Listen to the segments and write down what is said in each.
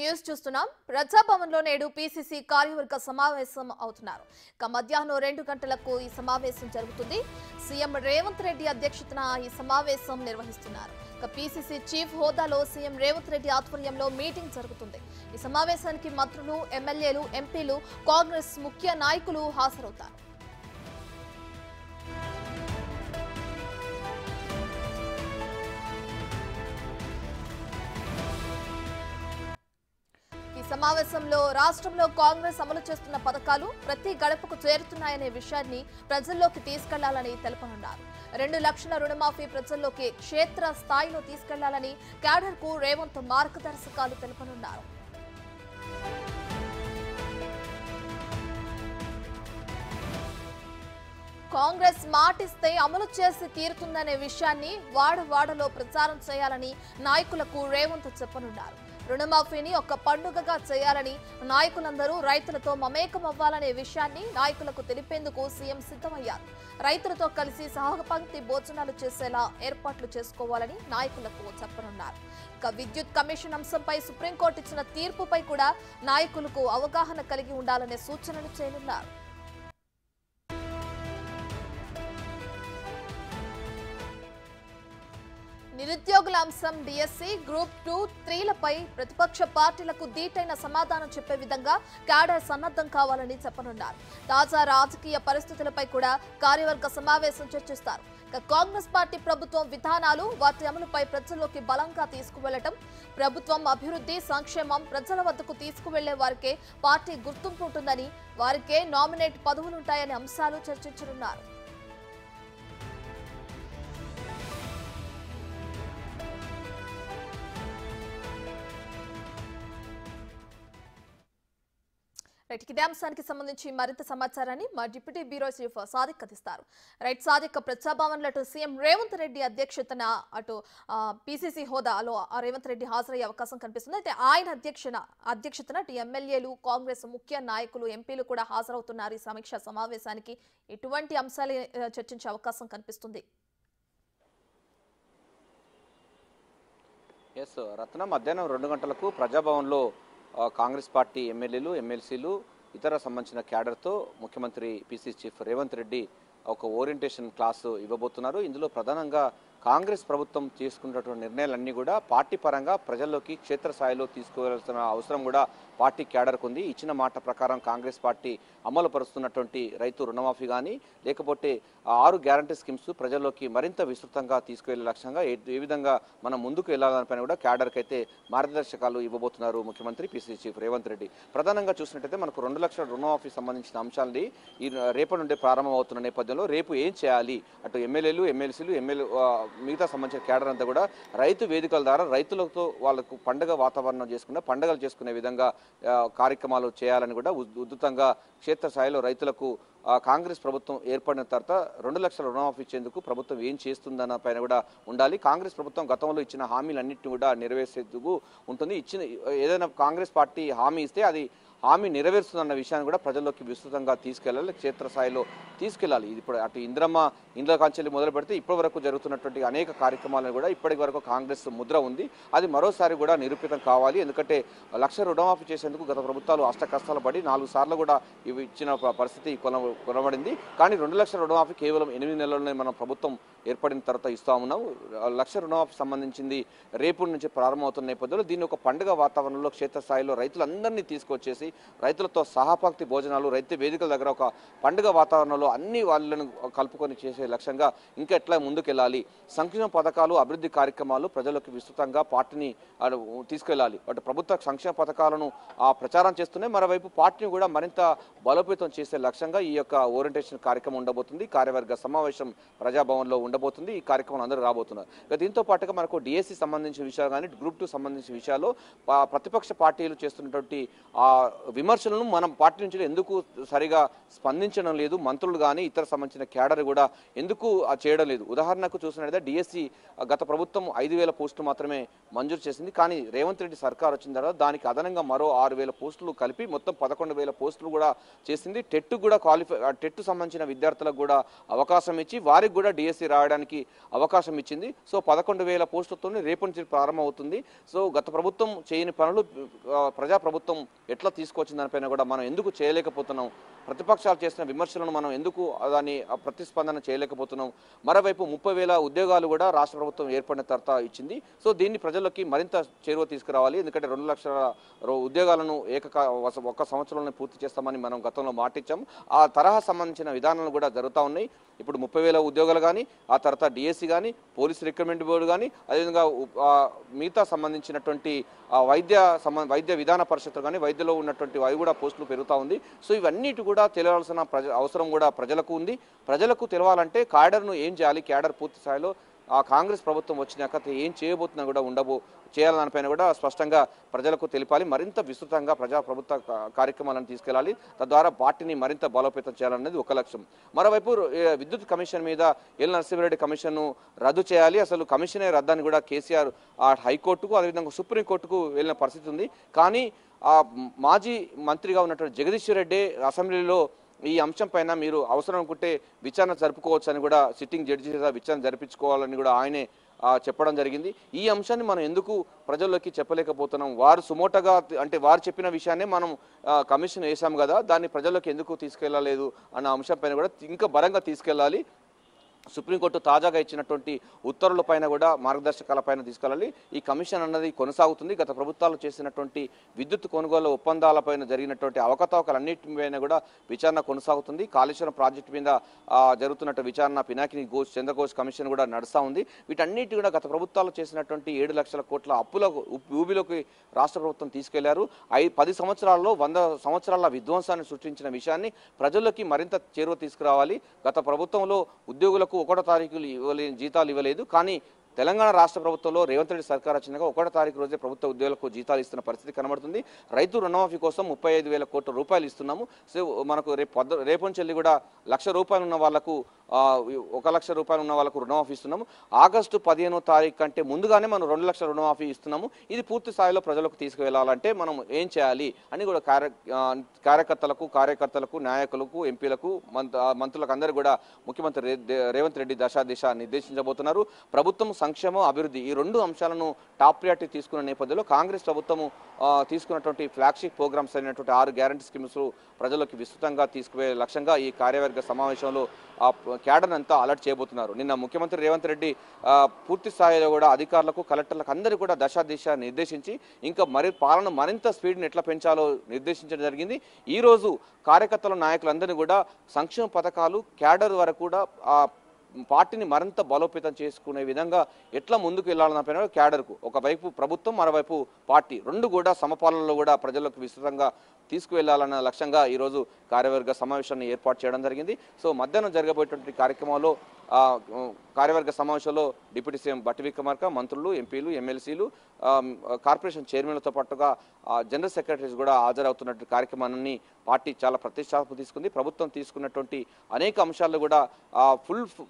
News చూస్తున్నాం. ప్రజాభవన్లో నేడు PCC కార్యవర్గ సమావేశం అవుతున్నారు. మధ్యాహ్నం 2 గంటలకు ఈ సమావేశం జరుగుతుంది. సీఎం రేవంత్ రెడ్డి అధ్యక్షతన ఈ సమావేశం నిర్వహిస్తున్నారు. పీసీసీ చీఫ్ హోదాలో సీఎం రేవంత్ రెడ్డి ఆధ్వర్యంలో మీటింగ్ జరుగుతుంది. ఈ సమావేశానికి మంత్రులు, ఎమ్మెల్యేలు, ఎంపీలు, కాంగ్రెస్ ముఖ్య నాయకులు హాజరవుతారు. సమావేశంలో రాష్ట్రంలో కాంగ్రెస్ అమలు చేస్తున్న పథకాలు ప్రతి గడపకు చేరుతున్నాయనే విషయాన్ని ప్రజల్లోకి తీసుకెళ్లాలని తెలుపనున్నారు. 2 లక్షల రుణమాఫీ ప్రజల్లోకి క్షేత్ర స్థాయిలో తీసుకెళ్లాలని క్యాడర్ కు రేవంత్ మార్గదర్శకాలు తెలుపనున్నారు. కాంగ్రెస్ మాటిస్తే అమలు చేసి తీరుతుందనే విషయాన్ని వాడవాడలో ప్రచారం చేయాలని నాయకులకు రేవంత్ చెప్పనున్నారు. రుణమాఫీని ఒక పండుగగా చేయాలని, నాయకులందరూ రైతులతో మమేకమవ్వాలనే విషయాన్ని నాయకులకు తెలిపేందుకు సీఎం సిద్ధమయ్యారు. రైతులతో కలిసి సహపంక్తి భోజనాలు చేసేలా ఏర్పాట్లు చేసుకోవాలని నాయకులకు చెప్పనున్నారు. విద్యుత్ కమిషన్ అంశంపై సుప్రీంకోర్టు ఇచ్చిన తీర్పుపై కూడా నాయకులకు అవగాహన కలిగి ఉండాలనే సూచనలు చేయనున్నారు. నిరుద్యోగుల అంశం, డిఎస్సి, గ్రూప్ 2, 3లపై ప్రతిపక్ష పార్టీలకు దీటైన సమాధానం చెప్పే విధంగా క్యాడర్ సన్నద్ధం కావాలని చెప్పనున్నారు. తాజా రాజకీయ పరిస్థితులపై కూడా కార్యవర్గ సమావేశం చర్చిస్తారు. కాంగ్రెస్ పార్టీ ప్రభుత్వం విధానాలు, వాటి అమలుపై ప్రజల్లోకి బలంగా తీసుకువెళ్లటం, ప్రభుత్వం అభివృద్ధి, సంక్షేమం ప్రజల వద్దకు తీసుకువెళ్లే వారికే పార్టీ గుర్తింపు ఉంటుందని, వారికే నామినేట్ పదవులుంటాయనే అంశాలు చర్చించనున్నారు. ఇదే అంశానికి సంబంధించి మరింత సమాచారాన్ని మా డిప్యూటీ బ్యూరో చీఫ్ సాదిక్ అందిస్తారు. రైట్ సాదిక్, ప్రజాభవన్లో అటు సీఎం రేవంత్ రెడ్డి అధ్యక్షతన అటు పీసీసీ హోదాలో రేవంత్ రెడ్డి హాజరయ్యే అవకాశం కనిపిస్తుంది. అయితే ఆయన అధ్యక్షతన అటు ఎమ్మెల్యేలు, కాంగ్రెస్ ముఖ్య నాయకులు, ఎంపీలు కూడా హాజరవుతున్నారు. ఈ సమీక్షా సమావేశానికి ఎటువంటి అంశాలు చర్చించే అవకాశం కనిపిస్తుంది? రత్న, మధ్యాహ్నం 2 గంటలకు ప్రజాభవన్లో కాంగ్రెస్ పార్టీ ఎమ్మెల్యేలు, ఎమ్మెల్సీలు, ఇతర సంబంధించిన క్యాడర్తో ముఖ్యమంత్రి పీసీసీ చీఫ్ రేవంత్ రెడ్డి ఒక ఓరియంటేషన్ క్లాసు ఇవ్వబోతున్నారు. ఇందులో ప్రధానంగా కాంగ్రెస్ ప్రభుత్వం తీసుకున్నటువంటి నిర్ణయాలన్నీ కూడా పార్టీ పరంగా ప్రజల్లోకి క్షేత్రస్థాయిలో తీసుకువెళ్లాల్సిన అవసరం కూడా పార్టీ క్యాడర్కు ఉంది. ఇచ్చిన మాట ప్రకారం కాంగ్రెస్ పార్టీ అమలు పరుస్తున్నటువంటి రైతు రుణమాఫీ కానీ, లేకపోతే 6 గ్యారంటీ స్కీమ్స్ ప్రజల్లోకి మరింత విస్తృతంగా తీసుకువెళ్లే లక్ష్యంగా ఏ విధంగా మనం ముందుకు వెళ్లాలనిపైన కూడా క్యాడర్కి అయితే మార్గదర్శకాలు ఇవ్వబోతున్నారు ముఖ్యమంత్రి పీసీసీ చీఫ్ రేవంత్ రెడ్డి. ప్రధానంగా చూసినట్టయితే మనకు 2 లక్షల రుణమాఫీ సంబంధించిన అంశాలని రేపటి నుండి ప్రారంభం అవుతున్న నేపథ్యంలో రేపు ఏం చేయాలి, అటు ఎమ్మెల్యేలు, ఎమ్మెల్సీలు, మిగతా సంబంధించిన క్యాడర్ అంతా కూడా రైతు వేదికల ద్వారా రైతులతో వాళ్ళకు పండుగ వాతావరణం పండుగలు చేసుకునే విధంగా కార్యక్రమాలు చేయాలని కూడా ఉధృతంగా క్షేత్రస్థాయిలో రైతులకు కాంగ్రెస్ ప్రభుత్వం ఏర్పడిన తర్వాత 2 లక్షల రుణమాఫీ ఇచ్చేందుకు ప్రభుత్వం ఏం చేస్తుందన్న పైన కూడా ఉండాలి. కాంగ్రెస్ ప్రభుత్వం గతంలో ఇచ్చిన హామీలన్నింటినీ కూడా నెరవేర్చేందుకు ఉంటుంది. ఏదైనా కాంగ్రెస్ పార్టీ హామీ ఇస్తే అది హామీ నెరవేరుస్తుందన్న విషయాన్ని కూడా ప్రజల్లోకి విస్తృతంగా తీసుకెళ్లాలి, క్షేత్రస్థాయిలో తీసుకెళ్లాలి. ఇది ఇప్పుడు అటు ఇంద్ర కాంచెల్లి మొదలు పెడితే ఇప్పటి వరకు జరుగుతున్నటువంటి అనేక కార్యక్రమాలను కూడా ఇప్పటి వరకు కాంగ్రెస్ ముద్ర ఉంది. అది మరోసారి కూడా నిరూపితం కావాలి. ఎందుకంటే 1 లక్ష రుణమాఫీ చేసేందుకు గత ప్రభుత్వాలు అష్ట కష్టాలు పడి 4 సార్లు కూడా ఇవి ఇచ్చిన పరిస్థితి కొనబడింది. కానీ 2 లక్షల రుణమాఫీ కేవలం 8 నెలల్లోనే మనం ప్రభుత్వం ఏర్పడిన తర్వాత ఇస్తా ఉన్నాం. 1 లక్ష రుణమాఫీ సంబంధించింది రేపు నుంచి ప్రారంభమవుతున్న నేపథ్యంలో దీన్ని ఒక పండుగ వాతావరణంలో క్షేత్రస్థాయిలో రైతులందరినీ తీసుకొచ్చేసి రైతులతో సహపంక్తి భోజనాలు, రైతు వేదికల దగ్గర ఒక పండుగ వాతావరణంలో అన్ని వాళ్ళను కలుపుకొని చేసే లక్ష్యంగా ఇంకా ఎట్లా ముందుకెళ్ళాలి, సంక్షేమ పథకాలు, అభివృద్ధి కార్యక్రమాలు ప్రజలకు విస్తృతంగా పార్టీని తీసుకెళ్లాలి. అటు ప్రభుత్వ సంక్షేమ పథకాలను ప్రచారం చేస్తూనే మరోవైపు పార్టీని కూడా మరింత బలోపేతం చేసే లక్ష్యంగా ఈ యొక్క ఓరియంటేషన్ కార్యక్రమం ఉండబోతుంది. కార్యవర్గ సమావేశం ప్రజాభవన్లో ఉండబోతుంది. ఈ కార్యక్రమం అందరూ రాబోతున్నారు. దీంతో పాటుగా మనకు డిఎస్సి సంబంధించిన విషయాలు కానీ, గ్రూప్ 2 సంబంధించిన విషయాల్లో ప్రతిపక్ష పార్టీలు చేస్తున్నటువంటి విమర్శలను మనం పార్టీ నుంచి ఎందుకు సరిగా స్పందించడం లేదు, మంత్రులు కానీ ఇతర సంబంధించిన క్యాడర్ కూడా ఎందుకు చేయడం లేదు. ఉదాహరణకు చూసినట్లయితే డిఎస్సి గత ప్రభుత్వం 5,000 పోస్టులు మాత్రమే మంజూరు చేసింది. కానీ రేవంత్ రెడ్డి సర్కార్ వచ్చిన తర్వాత దానికి అదనంగా మరో 6,000 పోస్టులు కలిపి మొత్తం 11,000 పోస్టులు కూడా చేసింది. టెట్ కూడా క్వాలిఫై టెట్ సంబంధించిన విద్యార్థులకు కూడా అవకాశం ఇచ్చి వారికి కూడా డిఎస్సి రాయడానికి అవకాశం ఇచ్చింది. సో 11,000 పోస్టులతో రేపు నుంచి ప్రారంభమవుతుంది. సో గత ప్రభుత్వం చేయని పనులు ప్రజాప్రభుత్వం ఎట్లా తీసుకొచ్చిన దానిపైన కూడా మనం ఎందుకు చేయలేకపోతున్నాం, ప్రతిపక్షాలు చేసిన విమర్శలను మనం ఎందుకు దాన్ని ప్రతిస్పందన చేయలేకపోతున్నాం. మరోవైపు 30,000 ఉద్యోగాలు కూడా రాష్ట్ర ప్రభుత్వం ఏర్పడిన తర్వాత ఇచ్చింది. సో దీన్ని ప్రజల్లోకి మరింత చేరువ తీసుకురావాలి. ఎందుకంటే 2 లక్షల ఉద్యోగాలను ఒక్క సంవత్సరంలోనే పూర్తి చేస్తామని మనం గతంలో మాటిచ్చాం. ఆ తరహా సంబంధించిన విధానాలు కూడా జరుగుతూ ఉన్నాయి. ఇప్పుడు 30,000 ఉద్యోగాలు కానీ, ఆ తర్వాత డిఎస్సి కానీ, పోలీస్ రిక్రూట్మెంట్ బోర్డు కానీ, అదేవిధంగా మిగతా సంబంధించినటువంటి వైద్య విధాన పరిషత్తులు కానీ, వైద్యలో ఉన్నటువంటి అవి కూడా పోస్టులు పెరుగుతూ ఉంది. సో ఇవన్నిటి కూడా తెలియాల్సిన అవసరం కూడా ప్రజలకు ఉంది. ప్రజలకు తెలవాలంటే క్యాడర్ను ఏం చేయాలి, క్యాడర్ పూర్తి స్థాయిలో ఆ కాంగ్రెస్ ప్రభుత్వం వచ్చినాక ఏం చేయబోతున్నా కూడా చేయాలనిపైన కూడా స్పష్టంగా ప్రజలకు తెలిపాలి. మరింత విస్తృతంగా ప్రభుత్వ కార్యక్రమాలను తీసుకెళ్లాలి. తద్వారా పార్టీని మరింత బలోపేతం చేయాలనేది ఒక లక్ష్యం. మరోవైపు విద్యుత్ కమిషన్ మీద ఎల్ నరసింహారెడ్డి కమిషన్ను రద్దు చేయాలి. అసలు కమిషనే రద్దని కూడా కేసీఆర్ హైకోర్టుకు అదేవిధంగా సుప్రీంకోర్టుకు వెళ్ళిన పరిస్థితి ఉంది. కానీ మాజీ మంత్రిగా ఉన్నటువంటి జగదీశ్వర్ రెడ్డి అసెంబ్లీలో ఈ అంశం పైన మీరు అవసరం అనుకుంటే విచారణ జరుపుకోవచ్చు అని కూడా సిట్టింగ్ జడ్జి చేత విచారణ జరిపించుకోవాలని కూడా ఆయనే చెప్పడం జరిగింది. ఈ అంశాన్ని మనం ఎందుకు ప్రజల్లోకి చెప్పలేకపోతున్నాం? వారు సుమోటగా అంటే వారు చెప్పిన విషయాన్ని మనం కమిషన్ వేసాం కదా, దాన్ని ప్రజల్లోకి ఎందుకు తీసుకెళ్లలేదు అన్న అంశం పైన కూడా ఇంకా బలంగా తీసుకెళ్లాలి. సుప్రీంకోర్టు తాజాగా ఇచ్చినటువంటి ఉత్తర్వులపైన కూడా మార్గదర్శకాలపైన తీసుకెళ్ళాలి. ఈ కమిషన్ అన్నది కొనసాగుతుంది. గత ప్రభుత్వాలు చేసినటువంటి విద్యుత్ కొనుగోలు ఒప్పందాలపైన జరిగినటువంటి అవకతవకలన్నిటిపైన కూడా విచారణ కొనసాగుతుంది. కాళేశ్వరం ప్రాజెక్టు మీద జరుగుతున్నట్టు విచారణ పినాకిని చంద్రఘోష్ కమిషన్ కూడా నడుస్తూ ఉంది. వీటన్నిటి కూడా గత ప్రభుత్వాలు చేసినటువంటి 7 లక్షల కోట్ల అప్పులకు ఊబిలోకి రాష్ట్ర ప్రభుత్వం తీసుకెళ్లారు. 10 సంవత్సరాల్లో 100 సంవత్సరాల విధ్వంసాన్ని సృష్టించిన విషయాన్ని ప్రజల్లోకి మరింత చేరువ తీసుకురావాలి. గత ప్రభుత్వంలో ఉద్యోగులకు 1వ తారీఖు జీతాలు ఇవ్వలేదు. కానీ తెలంగాణ రాష్ట్ర ప్రభుత్వంలో రేవంత్ రెడ్డి సర్కార్ వచ్చినాక 1వ తారీఖు రోజే ప్రభుత్వ ఉద్యోగులకు జీతాలు ఇస్తున్న పరిస్థితి కనబడుతుంది. రైతు రుణమాఫీ కోసం 35,000 కోట్ల రూపాయలు ఇస్తున్నాము. సో మనకు రేపు నుంచి కూడా ₹1,00,000 ఉన్న వాళ్లకు 1,00,000 రూపాయలు ఉన్న వాళ్ళకు రుణమాఫీ ఇస్తున్నాము. ఆగస్టు 15వ తారీఖు కంటే ముందుగానే మనం 2 లక్షల రుణమాఫీ ఇస్తున్నాము. ఇది పూర్తి స్థాయిలో ప్రజలకు తీసుకువెళ్లాలంటే మనం ఏం చేయాలి అని కూడా కార్యకర్తలకు నాయకులకు ఎంపీలకు మంత్రులకు అందరూ కూడా ముఖ్యమంత్రి రేవంత్ రెడ్డి దిశ నిర్దేశించబోతున్నారు. ప్రభుత్వం సంక్షేమం అభివృద్ధి ఈ 2 అంశాలను టాప్ ప్రయారిటీ తీసుకున్న నేపథ్యంలో కాంగ్రెస్ ప్రభుత్వము తీసుకున్నటువంటి ఫ్లాగ్షిప్ ప్రోగ్రామ్స్ అయినటువంటి 6 గ్యారంటీ స్కీమ్స్ ప్రజలకు విస్తృతంగా తీసుకువెళ్లే లక్ష్యంగా ఈ కార్యవర్గ సమావేశంలో క్యాడర్ అంతా అలర్ట్ చేయబోతున్నారు. నిన్న ముఖ్యమంత్రి రేవంత్ రెడ్డి పూర్తి స్థాయిలో కూడా అధికారులకు కలెక్టర్లకు అందరూ కూడా దిశ నిర్దేశించి ఇంకా పాలన మరింత స్పీడ్ని ఎట్లా పెంచాలో నిర్దేశించడం జరిగింది. ఈ రోజు కార్యకర్తల నాయకులందరినీ కూడా సంక్షేమ పథకాలు క్యాడర్ వరకు కూడా పార్టీని మరింత బలోపేతం చేసుకునే విధంగా ఎట్లా ముందుకు వెళ్ళాలన్న క్యాడర్కు ఒకవైపు ప్రభుత్వం మరోవైపు పార్టీ 2 కూడా సమపాలనలో కూడా ప్రజలకు విస్తృతంగా తీసుకువెళ్లాలన్న లక్ష్యంగా ఈరోజు కార్యవర్గ సమావేశాన్ని ఏర్పాటు చేయడం జరిగింది. సో మధ్యాహ్నం జరగబోయేటువంటి కార్యక్రమంలో కార్యవర్గ సమావేశంలో డిప్యూటీ సీఎం బట్టి విక్రమార్క, మంత్రులు, ఎంపీలు, ఎమ్మెల్సీలు, కార్పొరేషన్ చైర్మన్లతో పాటుగా జనరల్ సెక్రటరీస్ కూడా హాజరవుతున్నటువంటి కార్యక్రమాన్ని పార్టీ చాలా ప్రతిష్టాత్మకంగా తీసుకుంది. ప్రభుత్వం తీసుకున్నటువంటి అనేక అంశాల్లో కూడా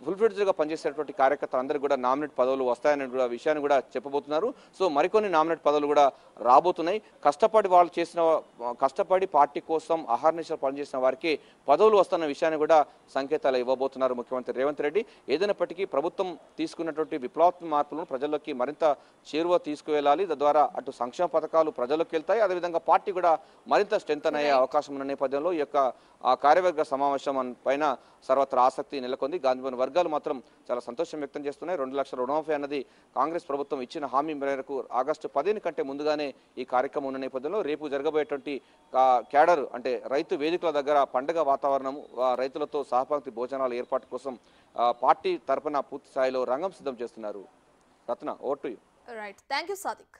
ఫుల్ఫిడ్జ్గా పనిచేసేటువంటి కార్యకర్తలందరికీ కూడా నామినేట్ పదవులు వస్తాయనే విషయాన్ని కూడా చెప్పబోతున్నారు. సో మరికొన్ని నామినేట్ పదవులు కూడా రాబోతున్నాయి. కష్టపడి పార్టీ కోసం అహర్నిశలు పనిచేసిన వారికి పదవులు వస్తున్న విషయాన్ని కూడా సంకేతాలు ఇవ్వబోతున్నారు ముఖ్యమంత్రి రేవంత్ రెడ్డి. ఏదైనప్పటికీ ప్రభుత్వం తీసుకున్నటువంటి విప్లవాత్మక మార్పులను ప్రజల్లోకి మరింత చేరువ తీసుకువెళ్ళాలి. తద్వారా అటు సంక్షేమ పథకాలు ప్రజల్లోకి వెళ్తాయి, అదేవిధంగా పార్టీ కూడా మరింత స్ట్రెంథన్ అయ్యే అవకాశం ఉన్న నేపథ్యంలో ఈ యొక్క కార్యవర్గ సమావేశం పైన సర్వత్రా ఆసక్తి నెలకొంది. గాంధీభవన్ వర్గాలు మాత్రం చాలా సంతోషం వ్యక్తం చేస్తున్నాయి. 2 లక్షల రుణమాఫీ అన్నది కాంగ్రెస్ ప్రభుత్వం ఇచ్చిన హామీ మేరకు ఆగస్టు 15 కంటే ముందుగానే ఈ కార్యక్రమం ఉన్న నేపథ్యంలో రేపు జరగబోయేటువంటి క్యాడర్ అంటే రైతు వేదికల దగ్గర పండుగ వాతావరణం, రైతులతో సహపంక్తి భోజనాల ఏర్పాటు కోసం పార్టీ తరఫున పూర్తి స్థాయిలో రంగం సిద్ధం చేస్తున్నారు. Ratna, over to you. Right, thank you Sadiq.